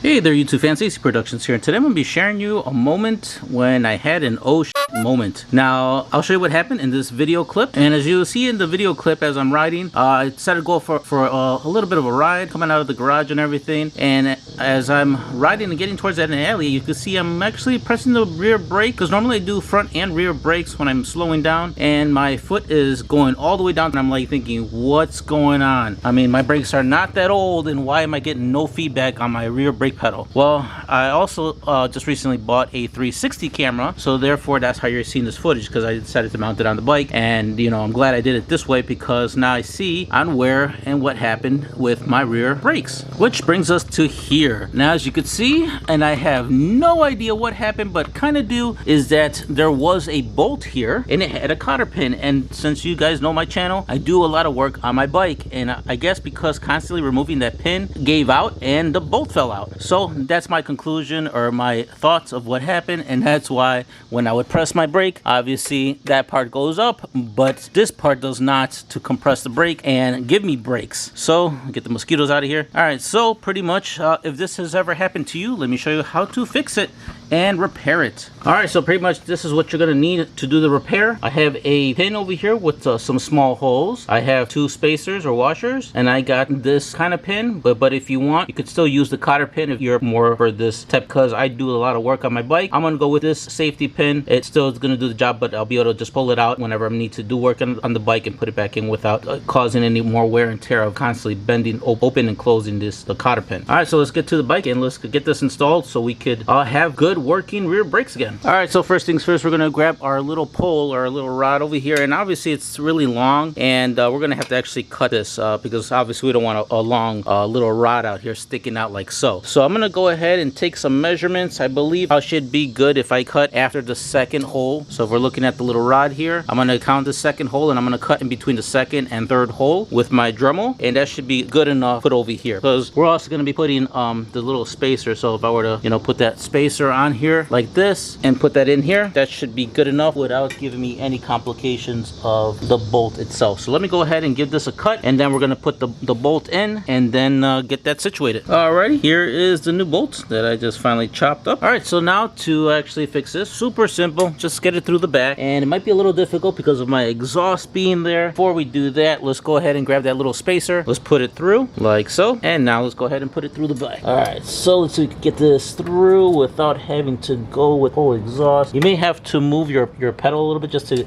Hey there, YouTube fans, AC Productions here, and today I'm going to be sharing you a moment when I had an oh shit moment. Now, I'll show you what happened in this video clip, and as you see in the video clip as I'm riding, I decided to go for a little bit of a ride, coming out of the garage and everything, and as I'm riding and getting towards that alley, you can see I'm actually pressing the rear brake, because normally I do front and rear brakes when I'm slowing down, and my foot is going all the way down, and I'm like thinking, what's going on? I mean, my brakes are not that old, and why am I getting no feedback on my rear brake pedal? Well, I also just recently bought a 360 camera, so therefore that's how you're seeing this footage, because I decided to mount it on the bike, and you know, I'm glad I did it this way because now I see on where and what happened with my rear brakes. Which brings us to here. Now, as you can see, and I have no idea what happened, but kind of do, is that there was a bolt here and it had a cotter pin, and since you guys know my channel, I do a lot of work on my bike, and I guess because constantly removing that pin gave out and the bolt fell out. So that's my conclusion or my thoughts of what happened, and that's why when I would press my brake, obviously that part goes up, but this part does not, to compress the brake and give me brakes. So get the mosquitoes out of here. All right, so pretty much if this has ever happened to you, let me show you how to fix it and repair it. All right, so pretty much this is what you're gonna need to do the repair. I have a pin over here with some small holes. I have 2 spacers or washers, and I got this kind of pin, but if you want, you could still use the cotter pin if you're more for this type, because I do a lot of work on my bike. I'm gonna go with this safety pin. It still is gonna do the job, but I'll be able to just pull it out whenever I need to do work on the bike and put it back in without causing any more wear and tear of constantly bending open and closing the cotter pin. All right, so let's get to the bike and let's get this installed so we could have good working rear brakes again. All right, so first things first, we're gonna grab our little pole or our little rod over here, and obviously it's really long, and we're gonna have to actually cut this because obviously we don't want a long little rod out here sticking out like so. So I'm gonna go ahead and take some measurements. I believe I should be good if I cut after the second hole. So if we're looking at the little rod here, I'm gonna count the second hole, and I'm gonna cut in between the second and third hole with my Dremel, and that should be good enough to put over here, because we're also gonna be putting the little spacer. So if I were to, you know, put that spacer on here like this and put that in here, that should be good enough without giving me any complications of the bolt itself. So let me go ahead and give this a cut, and then we're gonna put the bolt in and then get that situated. Alrighty, here is the new bolt that I just finally chopped up. All right, so now to actually fix this, super simple, just get it through the back, and it might be a little difficult because of my exhaust being there. Before we do that, let's go ahead and grab that little spacer. Let's put it through like so, and now let's go ahead and put it through the back. All right, so let's see if we can get this through without having to go with whole exhaust. You may have to move your pedal a little bit just to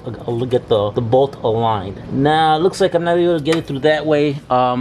get the bolt aligned. Now it looks like I'm not able to get it through that way,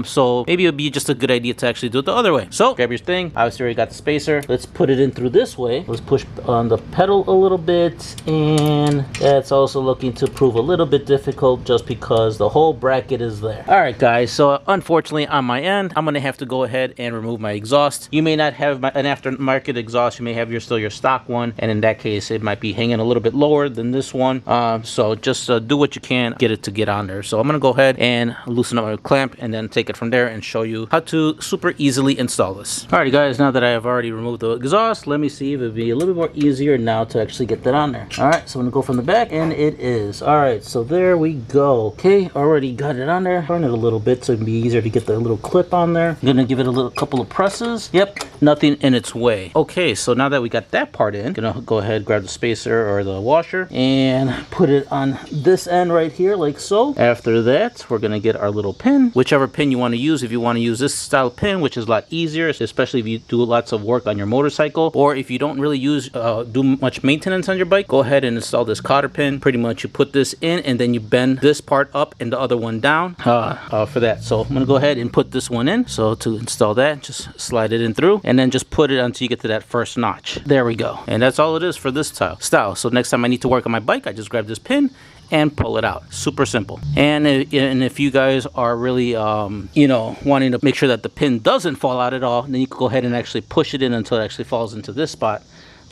so maybe it would be just a good idea to actually do it the other way. So grab your thing. Obviously already got the spacer. Let's put it in through this way. Let's push on the pedal a little bit, and that's also looking to prove a little bit difficult just because the whole bracket is there. All right, guys, so unfortunately on my end, I'm gonna have to go ahead and remove my exhaust. You may not have an aftermarket exhaust. You may have still your stock one, and in that case it might be hanging a little bit lower than this one, so just do what you can, get it to get on there. So I'm gonna go ahead and loosen up my clamp and then take it from there and show you how to super easily install this. Alrighty, guys, now that I have already removed the exhaust, let me see if it'd be a little bit more easier now to actually get that on there. All right, so I'm gonna go from the back, and it is. All right, so there we go. Okay, already got it on there. Turn it a little bit so it'd be easier to get the little clip on there. I'm gonna give it a couple of presses. Yep, nothing in its way. Okay, so now that we got that part in, gonna go ahead, grab the spacer or the washer and put it on this end right here like so. After that, we're gonna get our little pin, whichever pin you want to use. If you want to use this style pin, which is a lot easier, especially if you do lots of work on your motorcycle, or if you don't really do much maintenance on your bike, go ahead and install this cotter pin. Pretty much you put this in, and then you bend this part up and the other one down for that. So I'm gonna go ahead and put this one in. So to install that, just slide it in through, and then just put it until you get to that first notch. There we go. And that's all it is for this style. So next time I need to work on my bike, I just grab this pin and pull it out. Super simple. And if you guys are really you know, wanting to make sure that the pin doesn't fall out at all, then you can go ahead and actually push it in until it actually falls into this spot.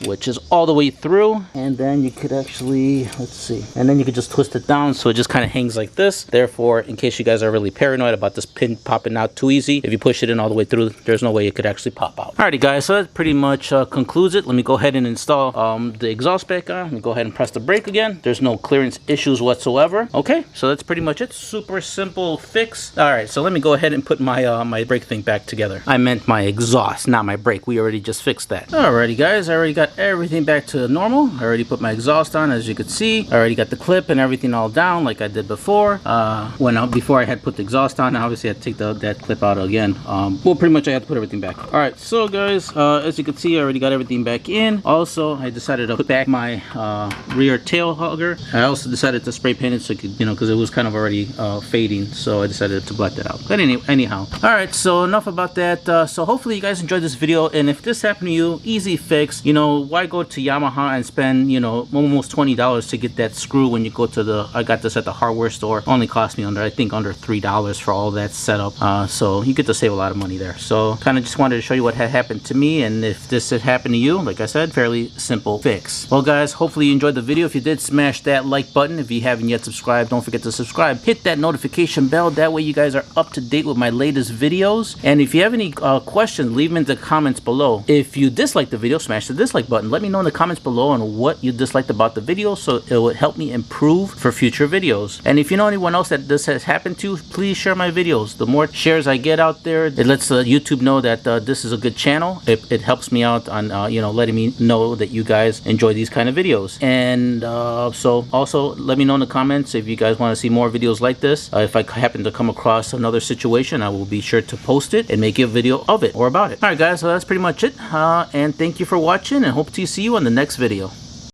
which is all the way through. And then you could actually, let's see, and then you could just twist it down so it just kind of hangs like this. Therefore, in case you guys are really paranoid about this pin popping out too easy, if you push it in all the way through, there's no way it could actually pop out. Alrighty guys, so that pretty much concludes it. Let me go ahead and install the exhaust back on. Let me go ahead and press the brake again. There's no clearance issues whatsoever. Okay, so that's pretty much it. Super simple fix. Alright, so let me go ahead and put my my brake thing back together. I meant my exhaust, not my brake. We already just fixed that. Alrighty guys, I already got everything back to normal. I already put my exhaust on, as you can see. I already got the clip and everything all down like I did before. Before I had put the exhaust on, obviously I had to take that clip out again. Well, pretty much I had to put everything back. Alright, so guys, as you can see, I already got everything back in. Also, I decided to put back my rear tail hugger. I also decided to spray paint it so it could, because it was kind of already fading, so I decided to black that out. But anyhow, alright, so enough about that. So hopefully you guys enjoyed this video, and if this happened to you, easy fix. Why go to Yamaha and spend almost $20 to get that screw when you go to I got this at the hardware store. Only cost me I think under $3 for all that setup. So you get to save a lot of money there. So kind of just wanted to show you what had happened to me, and if this had happened to you, like I said, fairly simple fix. Well guys, hopefully you enjoyed the video. If you did, smash that like button. If you haven't yet subscribed, don't forget to subscribe. Hit that notification bell. That way you guys are up to date with my latest videos. And if you have any questions, leave them in the comments below. If you dislike the video, smash the dislike button. Let me know in the comments below on what you disliked about the video, so it would help me improve for future videos. And if you know anyone else that this has happened to, please share my videos. The more shares I get out there, it lets YouTube know that this is a good channel. It helps me out on letting me know that you guys enjoy these kind of videos. And so also let me know in the comments if you guys want to see more videos like this. If I happen to come across another situation, I will be sure to post it and make a video of it or about it. Alright guys, so that's pretty much it. And thank you for watching, and hope to see you on the next video.